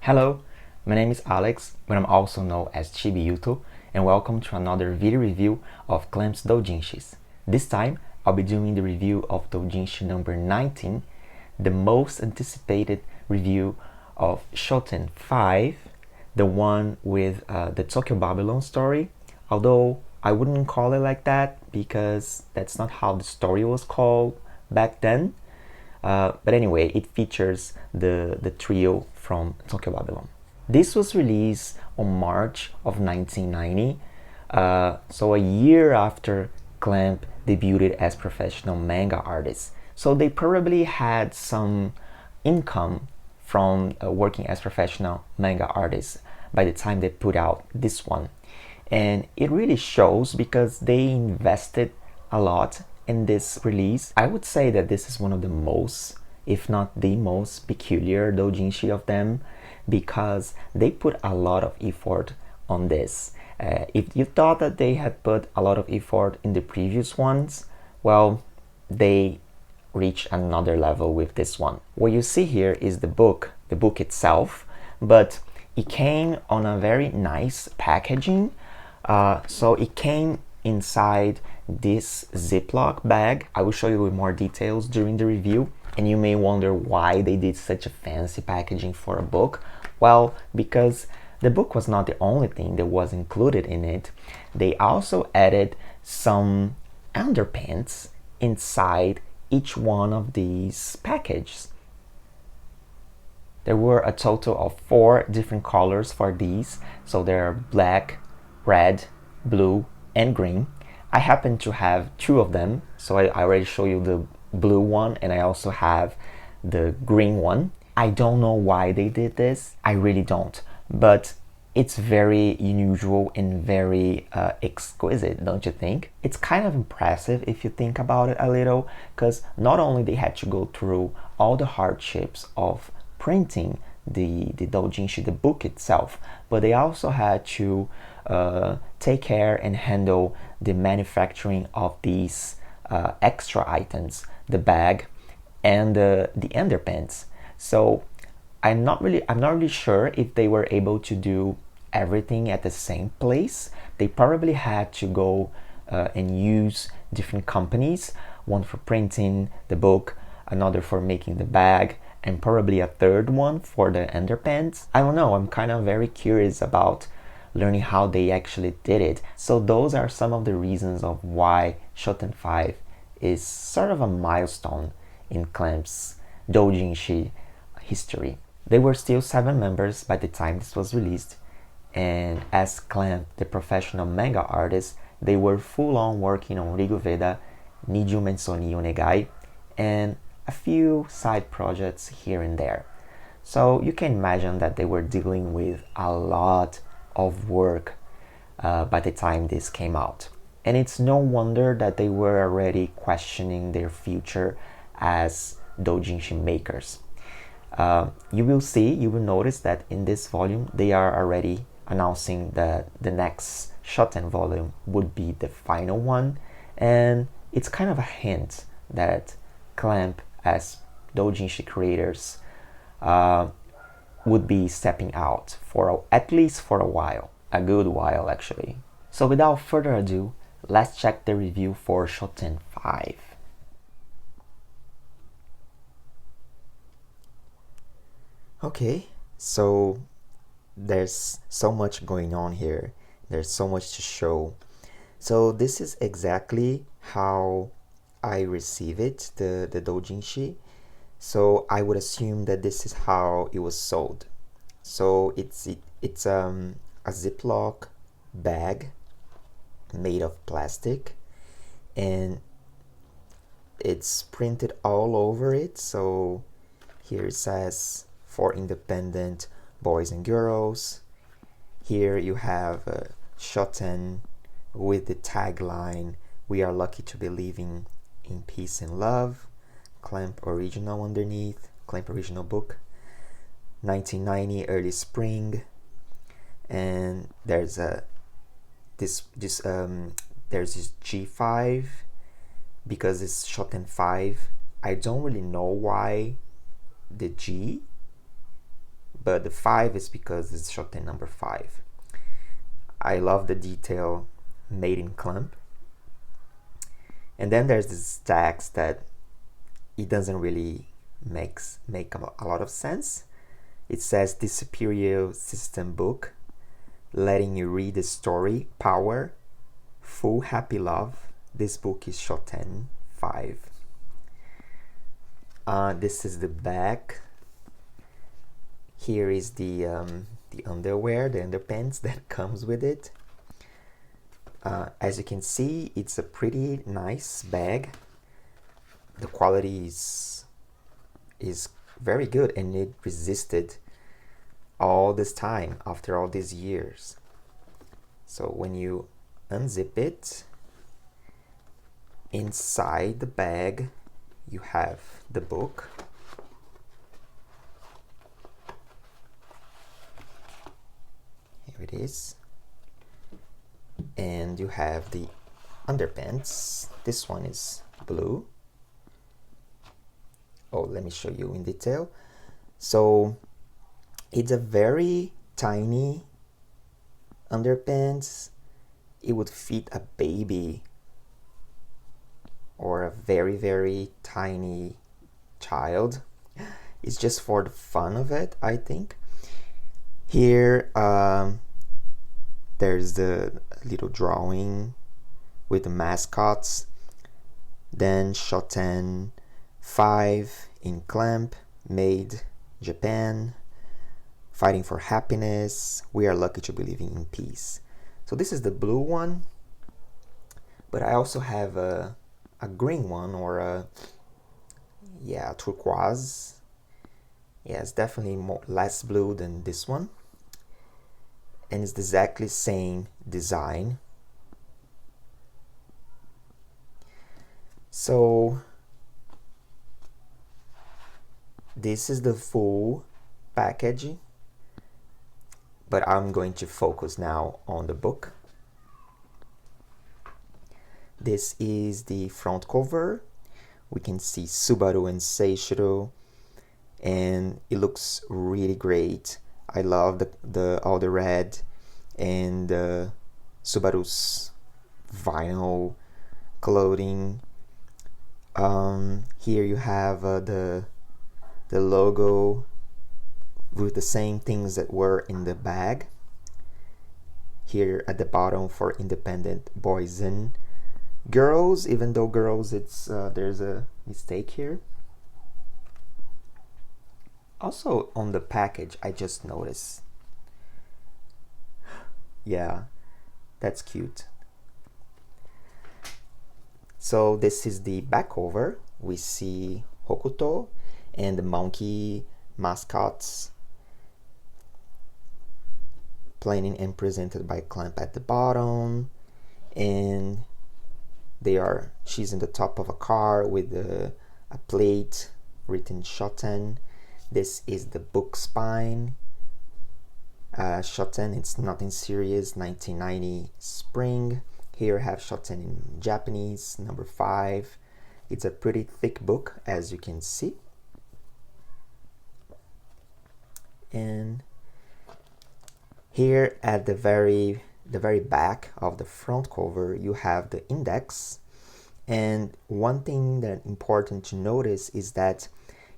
Hello, my name is Alex, but I'm also known as Chibiyuto, and welcome to another video review of Clamp's Doujinshis. This time, I'll be doing the review of Doujinshi number 19, the most anticipated review of Shoten 5, the one with the Tokyo Babylon story, although I wouldn't call it like that because that's not how the story was called back then. But anyway, it features the trio from Tokyo Babylon. This was released on March of 1990, so a year after Clamp debuted as professional manga artists. So they probably had some income from working as professional manga artists by the time they put out this one. And it really shows because they invested a lot in this release. I would say that this is one of the most, if not the most, peculiar doujinshi of them because they put a lot of effort on this. If you thought that they had put a lot of effort in the previous ones, well, they reached another level with this one. What you see here is the book itself, but it came on a very nice packaging. So it came inside this Ziploc bag. I will show you with more details during the review, and you may wonder why they did such a fancy packaging for a book. Well, because the book was not the only thing that was included in it. They also added some underpants inside each one of these packages. There were a total of 4 different colors for these, so there are black, red, blue, and green. I happen to have 2 of them, so I already show you the blue one and I also have the green one. I don't know why they did this, I really don't, but it's very unusual and very exquisite, don't you think? It's kind of impressive if you think about it a little, because not only they had to go through all the hardships of printing the doujinshi, the book itself, but they also had to take care and handle the manufacturing of these extra items, the bag and the underpants. So I'm not really sure if they were able to do everything at the same place. They probably had to go and use different companies, one for printing the book, another for making the bag, and probably a third one for the underpants. I don't know, I'm kind of very curious about learning how they actually did it. So those are some of the reasons of why Shoten 5 is sort of a milestone in Clamp's doujinshi history. There were still 7 members by the time this was released, and as Clamp, the professional manga artist, they were full on working on Riguveda, Niju Mensoni Onegai, and a few side projects here and there. So you can imagine that they were dealing with a lot of work by the time this came out. And it's no wonder that they were already questioning their future as doujinshi makers. You will notice that in this volume they are already announcing that the next Shoten volume would be the final one, and it's kind of a hint that Clamp as doujinshi creators would be stepping out for at least for a while, a good while actually. So without further ado, let's check the review for Shoten 5. Okay, so there's so much going on here. There's so much to show. So this is exactly how I receive it, the doujinshi. So I would assume that this is how it was sold. So it's a Ziploc bag made of plastic, and it's printed all over it. So here it says for independent boys and girls. Here you have Shoten with the tagline, "We are lucky to be living in peace and love." Clamp original underneath, Clamp original book, 1990 early spring, and there's this G5 because it's Shoten 5. I don't really know why the G, but the 5 is because it's Shoten number 5. I love the detail made in clamp. And then there's this text that it doesn't really make a lot of sense. It says, "This superior system book, letting you read the story, power, full happy love. This book is Shoten 5. This is the back. Here is the underwear, the underpants that comes with it. As you can see, it's a pretty nice bag. The quality is very good, and it resisted all this time after all these years. So when you unzip it, inside the bag you have the book. Here it is. And you have the underpants. This one is blue. Oh, let me show you in detail. So it's a very tiny underpants. It would fit a baby or a very, very tiny child. It's just for the fun of it, I think. Here, there's the little drawing with the mascots. Then Shoten 5 in clamp, made Japan, fighting for happiness, we are lucky to be living in peace. So this is the blue one, but I also have a green one, or a turquoise. Yeah, it's definitely less blue than this one, and it's exactly same design. So this is the full package, but I'm going to focus now on the book. This is the front cover. We can see Subaru and Seishirou, and it looks really great. I love all the red and Subaru's vinyl clothing. Here you have the logo with the same things that were in the bag. Here at the bottom for independent boys and girls, even though girls, it's there's a mistake here. Also on the package, I just noticed. Yeah, that's cute. So this is the back cover. We see Hokuto and the monkey mascots, planning and presented by clamp at the bottom, and she's in the top of a car with a plate written Shoten. This is the book spine. Shoten, it's nothing serious, 1990 spring. Here I have Shoten in Japanese, number 5. It's a pretty thick book, as you can see. And here at the very back of the front cover, you have the index. And one thing that important to notice is that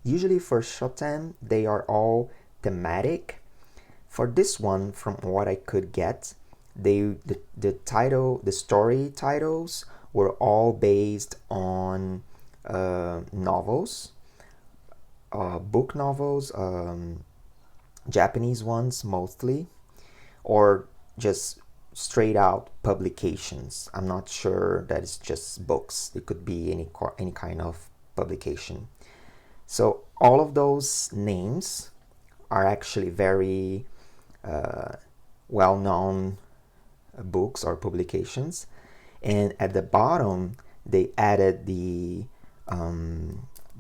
usually for Shoten, they are all thematic. For this one, from what I could get, the story titles were all based on novels, book novels, Japanese ones mostly, or just straight out publications. I'm not sure that it's just books. It could be any kind of publication. So all of those names are actually very well-known books or publications. And at the bottom, they added the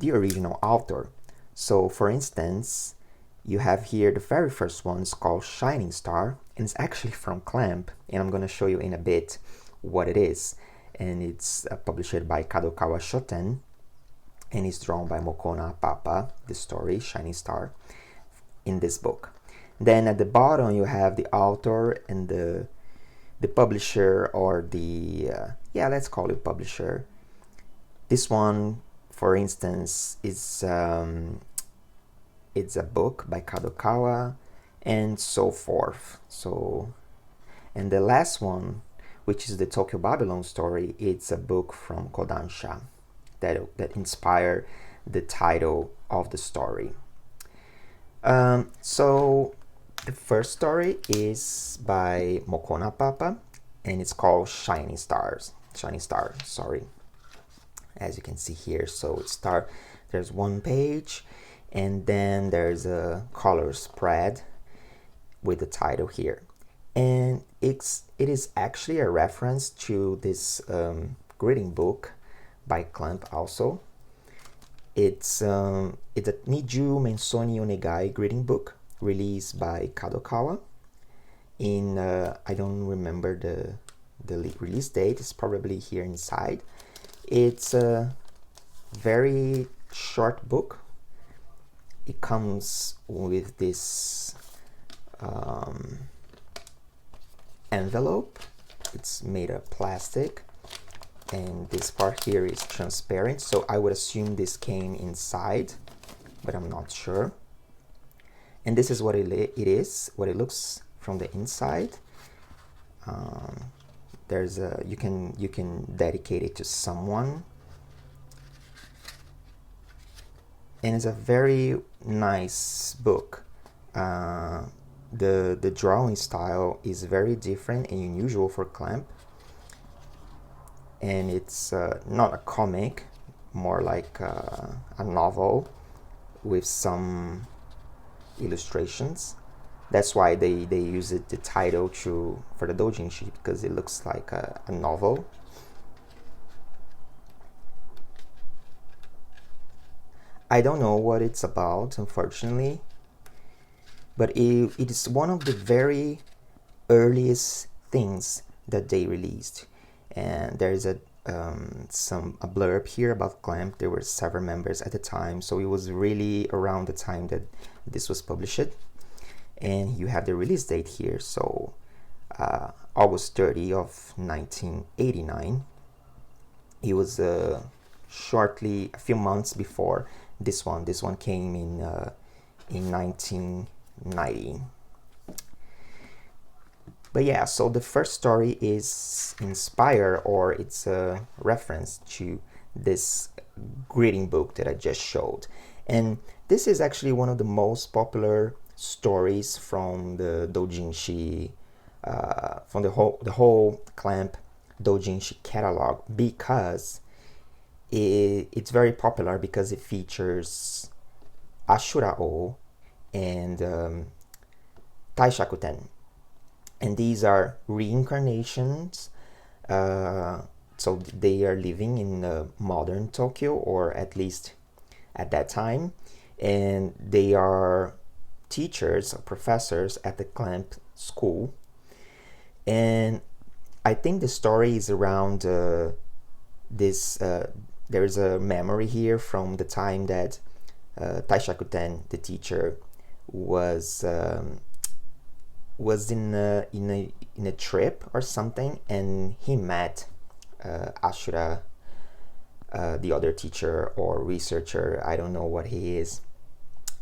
original author. So for instance, you have here the very first one is called Shining Star, and it's actually from Clamp, and I'm going to show you in a bit what it is. And it's published by Kadokawa Shoten, and it's drawn by Mokona Papa, the story Shining Star. in this book. Then at the bottom you have the author and the publisher, or the yeah, let's call it publisher. This one, for instance, is it's a book by Kadokawa, and so forth. So, and the last one, which is the Tokyo Babylon story, it's a book from Kodansha that inspired the title of the story. So the first story is by Mokona Papa, and it's called Shining Star, sorry. As you can see here, so there's one page, and then there's a color spread with the title here. And it is actually a reference to this greeting book by Clamp also. It's a Niju Mensoni Onegai greeting book released by Kadokawa in I don't remember the release date. It's probably here inside. It's a very short book. It comes with this envelope. It's made of plastic, and this part here is transparent, so I would assume this came inside, but I'm not sure. And this is what it looks from the inside. There's a you can dedicate it to someone, and it's a very nice book. The drawing style is very different and unusual for Clamp, and it's not a comic, more like a novel with some illustrations. That's why they use the title for the Doujinshi, because it looks like a novel. I don't know what it's about, unfortunately, but it is one of the very earliest things that they released. And there is a blurb here about Clamp. There were several members at the time, so it was really around the time that this was published. And you have the release date here, so August 30 of 1989. It was shortly, a few months before this one. This one came in 1990. But yeah, so the first story is inspired, or it's a reference to this greeting book that I just showed. And this is actually one of the most popular stories from the Doujinshi, from the whole Clamp Doujinshi catalog, because it's very popular because it features Ashura-O and Taishakuten. And these are reincarnations, so they are living in modern Tokyo, or at least at that time, and they are teachers or professors at the Clamp school. And I think the story is around this. There's a memory here from the time that Taishakuten, the teacher, was in a trip or something, and he met Ashura, the other teacher or researcher. I don't know what he is.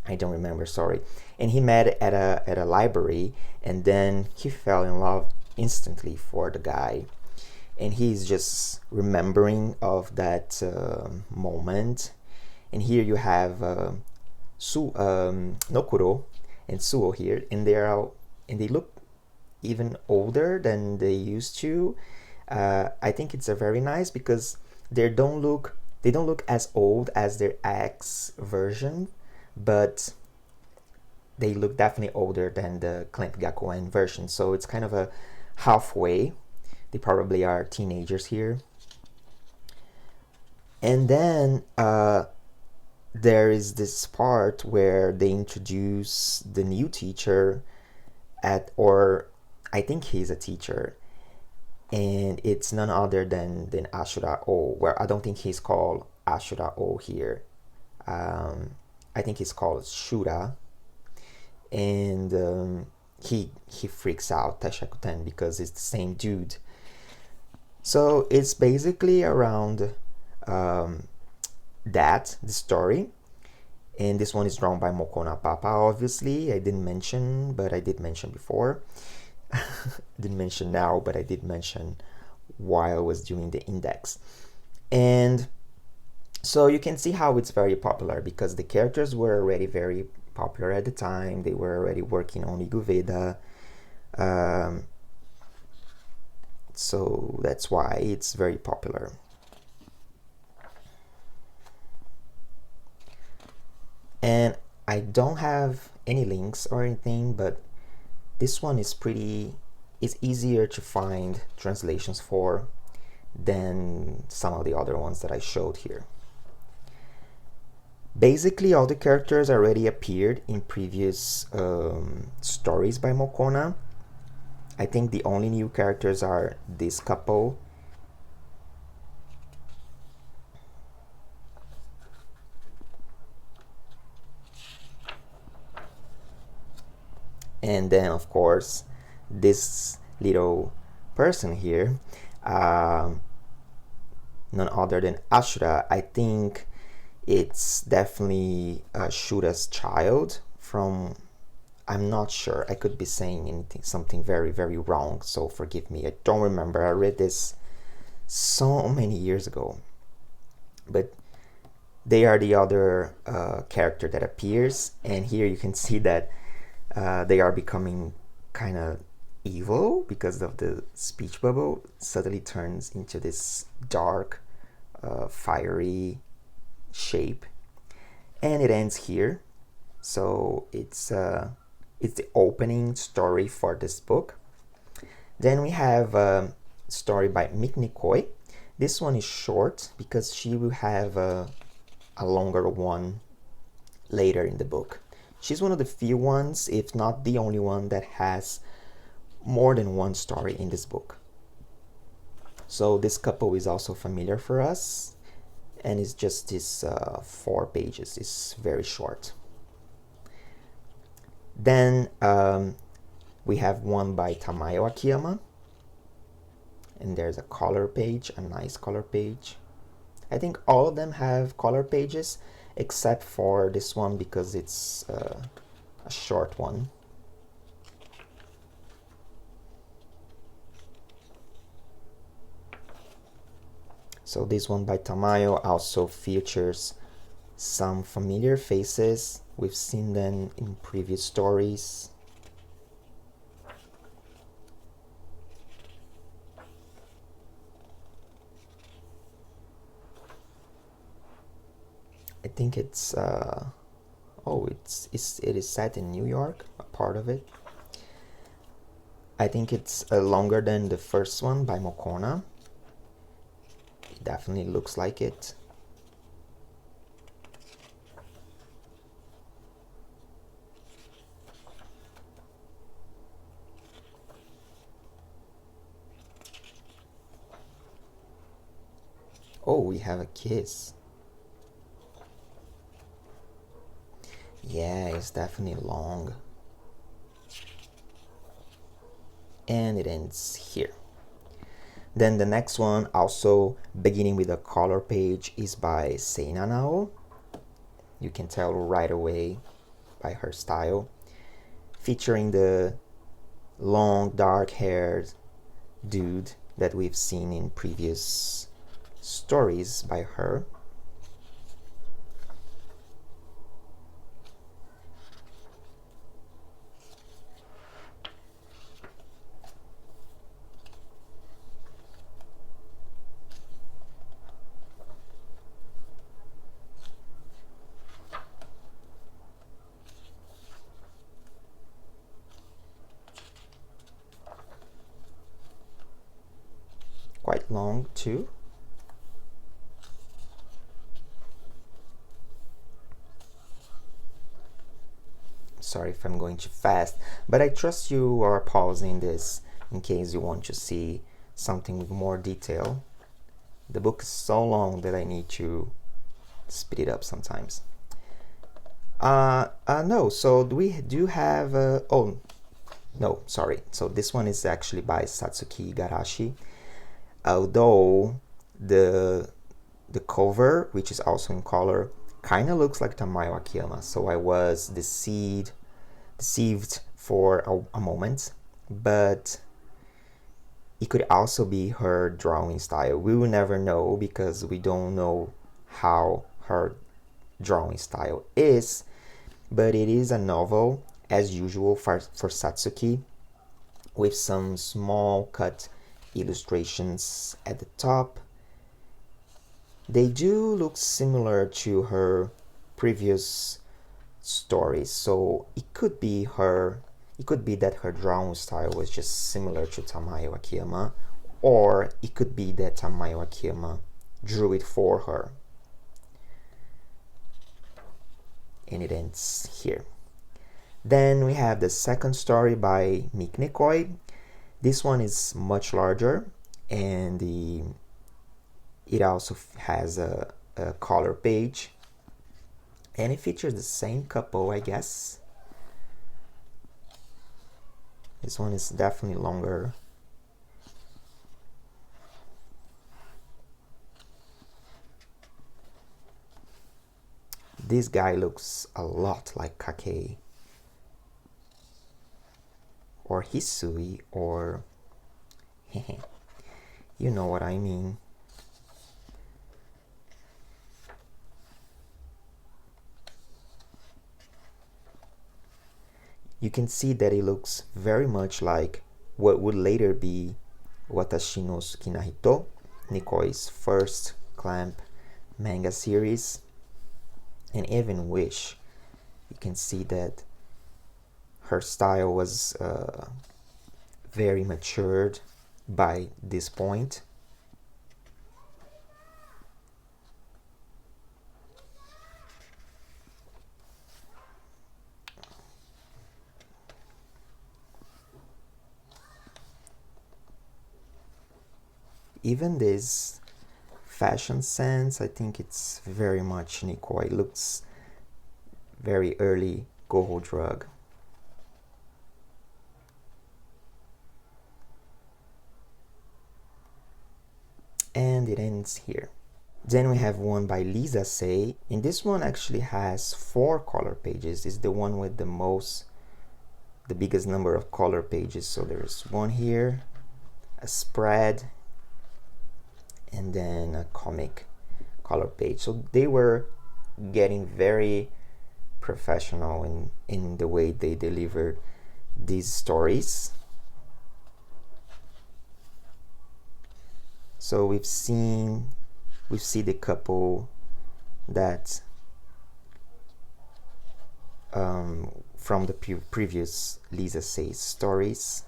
I don't remember, sorry. And he met at a library, and then he fell in love instantly for the guy. And he's just remembering of that moment. And here you have Nokuro and Suo here, and they look even older than they used to. I think it's a very nice, because they don't look as old as their ex version, but they look definitely older than the Clamp Gakuen version. So it's kind of a halfway. They probably are teenagers here. And then there is this part where they introduce the new teacher or I think he's a teacher, and it's none other than Ashura-O, where I don't think he's called Ashura-O here. I think he's called Shura. and he freaks out, Taishakuten, because it's the same dude. So it's basically around that, the story. And this one is drawn by Mokona Papa, obviously. I didn't mention, but I did mention before. Didn't mention now, but I did mention while I was doing the index. And so you can see how it's very popular, because the characters were already very popular at the time. They were already working on Iguveda. So that's why it's very popular. And I don't have any links or anything, but this one is it's easier to find translations for than some of the other ones that I showed here. Basically, all the characters already appeared in previous stories by Mokona. I think the only new characters are this couple. And then, of course, this little person here, none other than Ashura. I think it's definitely Shura's child from... I'm not sure. I could be saying something very, very wrong, so forgive me. I don't remember. I read this so many years ago. But they are the other character that appears, and here you can see that they are becoming kind of evil because of the speech bubble. Suddenly turns into this dark, fiery shape, and it ends here. So it's the opening story for this book. Then we have a story by Miknikoi. This one is short because she will have a longer one later in the book. She's one of the few ones, if not the only one, that has more than one story in this book. So this couple is also familiar for us, and it's just this 4 pages. It's very short. Then we have one by Tamayo Akiyama, and there's a color page, a nice color page. I think all of them have color pages except for this one because it's a short one. So this one by Tamayo also features some familiar faces. We've seen them in previous stories. I think it's it is set in New York, a part of it. I think it's longer than the first one by Mokona. It definitely looks like it. Oh, we have a kiss. Yeah, it's definitely long. And it ends here. Then the next one, also beginning with a color page, is by Seina Nao. You can tell right away by her style, featuring the long dark-haired dude that we've seen in previous stories by her. Quite long too. Sorry if I'm going too fast, but I trust you are pausing this in case you want to see something with more detail. The book is so long that I need to speed it up sometimes. No, so we do have, oh, no, sorry. So this one is actually by Satsuki Igarashi. Although the cover, which is also in color, kind of looks like Tamayo Akiyama. So I was deceived for a moment, but it could also be her drawing style. We will never know because we don't know how her drawing style is, but it is a novel as usual for Satsuki, with some small cut illustrations at the top. They do look similar to her previous stories, so it could be that her drawing style was just similar to Tamayo Akiyama, or it could be that Tamayo Akiyama drew it for her. And it ends here. Then we have the second story by Miknekoi. This one is much larger, and it also has a color page, and it features the same couple, I guess. This one is definitely longer. This guy looks a lot like Kakei or Hisui, or you know what I mean. You can see that it looks very much like what would later be Watashi no Suki na Hito, Nikoi's first Clamp manga series, and even Wish. You can see that her style was very matured by this point. Even this fashion sense, I think it's very much Nikoi. It looks very early Goho drug. And it ends here. Then we have one by Lisa Sei, and this one actually has 4 color pages. It's the one with the biggest number of color pages. So there's one here, a spread, and then a comic color page. So they were getting very professional in the way they delivered these stories. So we see the couple that from the previous Lisa Sei stories.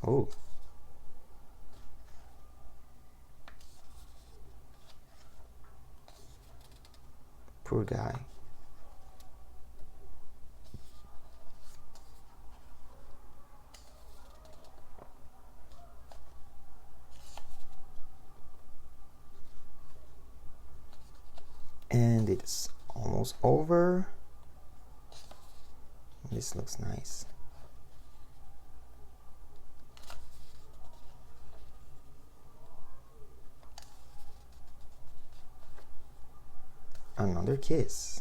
Oh. Poor guy. And it's almost over. This looks nice. Another kiss.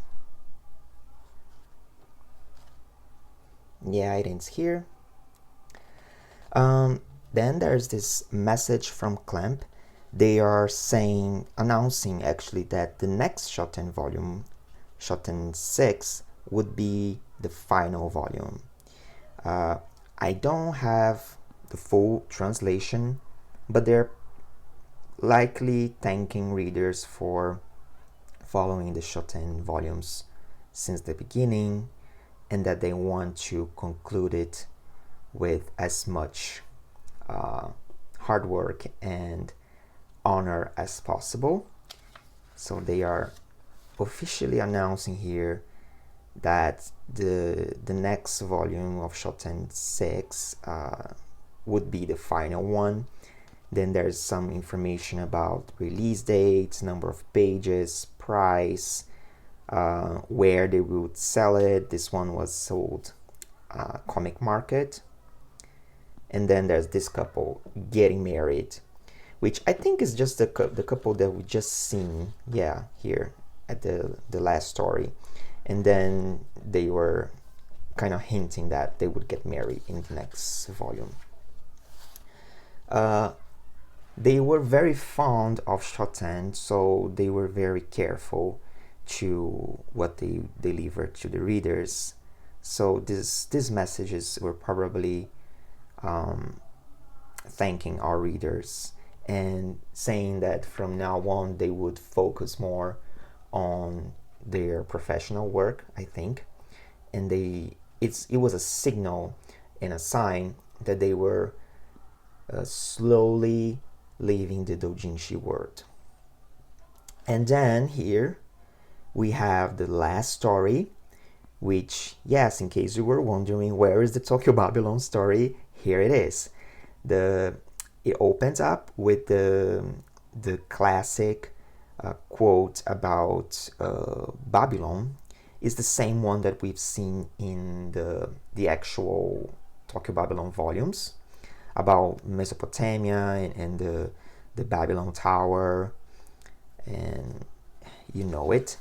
Yeah, it ends here. Then there's this message from Clamp. They are announcing actually that the next Shoten volume, Shoten 6, would be the final volume. I don't have the full translation, but they're likely thanking readers for following the Shoten volumes since the beginning, and that they want to conclude it with as much hard work and honor as possible. So they are officially announcing here that the next volume of Shoten 6 would be the final one. Then there's some information about release dates, number of pages, price, where they would sell it. This one was sold Comic Market. And then there's this couple getting married, which I think is just the couple that we just seen, yeah, here at the last story. And then they were kind of hinting that they would get married in the next volume. They were very fond of Shoten, so they were very careful to what they delivered to the readers. So these messages were probably thanking our readers and saying that from now on they would focus more on their professional work, I think. And it was a signal and a sign that they were slowly leaving the Doujinshi world. And then here we have the last story, which, yes, in case you were wondering where is the Tokyo Babylon story, here it is. It opens up with the classic quote about Babylon. Is the same one that we've seen in the actual Tokyo Babylon volumes about Mesopotamia and the Babylon Tower, and you know it.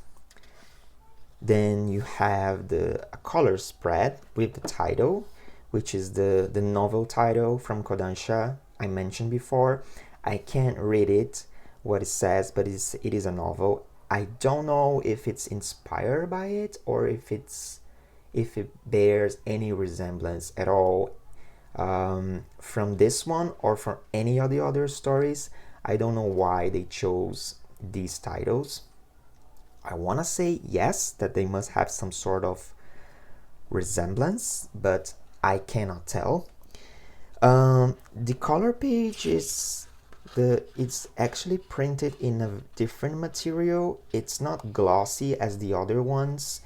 Then you have the color spread with the title, which is the novel title from Kodansha I mentioned before. I can't read it, what it says, but it is a novel. I don't know if it's inspired by it or if it bears any resemblance at all from this one or from any of the other stories. I don't know why they chose these titles. I want to say yes, that they must have some sort of resemblance, but I cannot tell. The color page it's actually printed in a different material. It's not glossy as the other ones.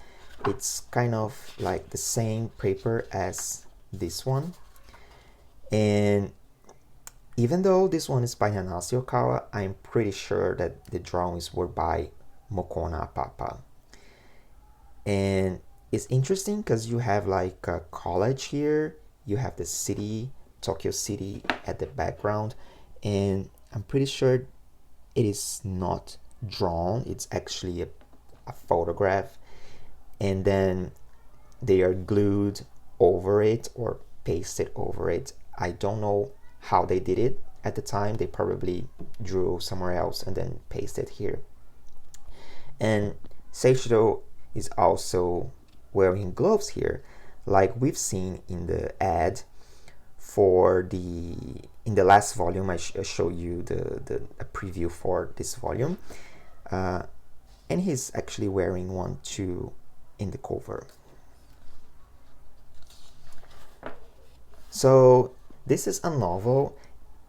It's kind of like the same paper as this one. And even though this one is by Hanase Okawa, I'm pretty sure that the drawings were by Mokona Papa. And it's interesting because you have like a college here, you have the city, Tokyo City at the background, and I'm pretty sure it is not drawn, it's actually a photograph, and then they are glued over it or pasted over it. I don't know how they did it at the time. They probably drew somewhere else and then pasted here. And Seishirou is also wearing gloves here, like we've seen in the ad for in the last volume. I show you a preview for this volume, and he's actually wearing one too in the cover. So this is a novel.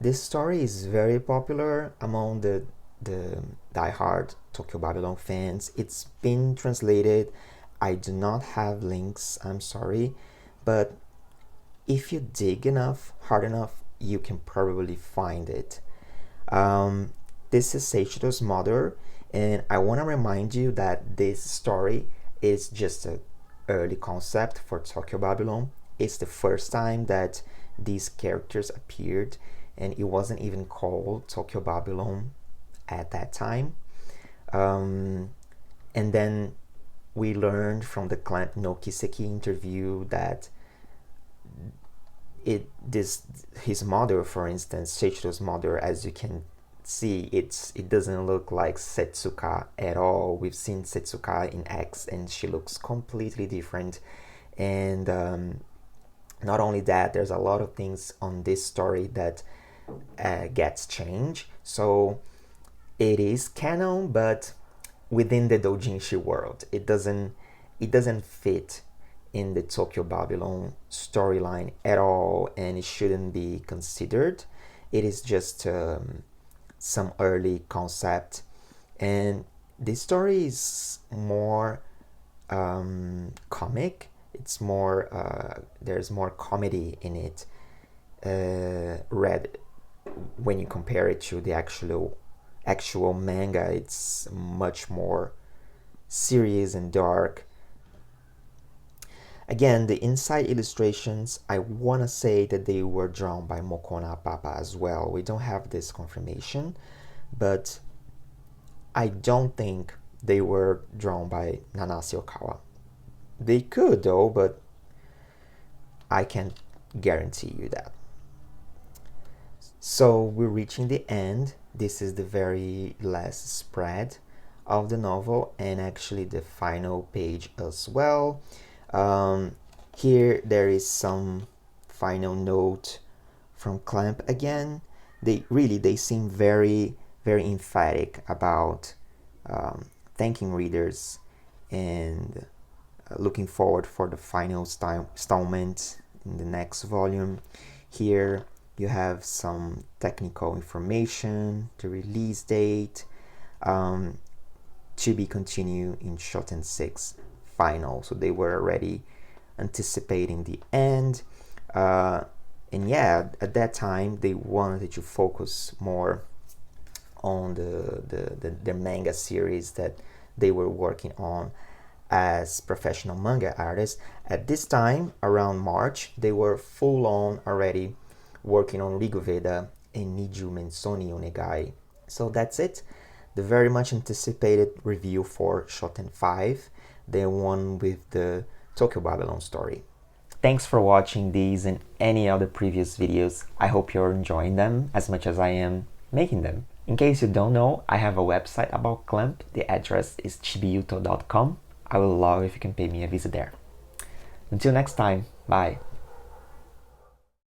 This story is very popular among the diehard Tokyo Babylon fans. It's been translated. I do not have links, I'm sorry, but if you dig hard enough, you can probably find it. This is Seishirou's mother, and I want to remind you that this story is just an early concept for Tokyo Babylon. It's the first time that these characters appeared, and it wasn't even called Tokyo Babylon at that time. And then we learned from the Clamp no Kiseki interview that his mother, for instance, Seichiro's mother, as you can see, it doesn't look like Setsuka at all. We've seen Setsuka in X, and she looks completely different. And not only that, there's a lot of things on this story that gets changed. So it is canon, but within the Doujinshi world, it doesn't fit in the Tokyo Babylon storyline at all, and it shouldn't be considered. It is just some early concept, and this story is more comic. It's more there's more comedy in it. Read when you compare it to the actual manga, it's much more serious and dark. Again, the inside illustrations, I want to say that they were drawn by Mokona Papa as well. We don't have this confirmation, but I don't think they were drawn by Nanase Okawa. They could though, but I can't guarantee you that. So we're reaching the end. This is the very last spread of the novel and actually the final page as well. Here there is some final note from Clamp again. They seem very emphatic about thanking readers and looking forward for the final installment in the next volume. Here you have some technical information, the release date, to be continued in Shoten 6 final. So they were already anticipating the end. And yeah, at that time they wanted to focus more on the manga series that they were working on as professional manga artists. At this time, around March, they were full on already working on Riguveda and Niju Mensoni Onegai. So that's it. The very much anticipated review for Shoten 5, the one with the Tokyo Babylon story. Thanks for watching these and any other previous videos. I hope you're enjoying them as much as I am making them. In case you don't know, I have a website about Clamp. The address is chibiyuto.com. I will love if you can pay me a visit there. Until next time, bye.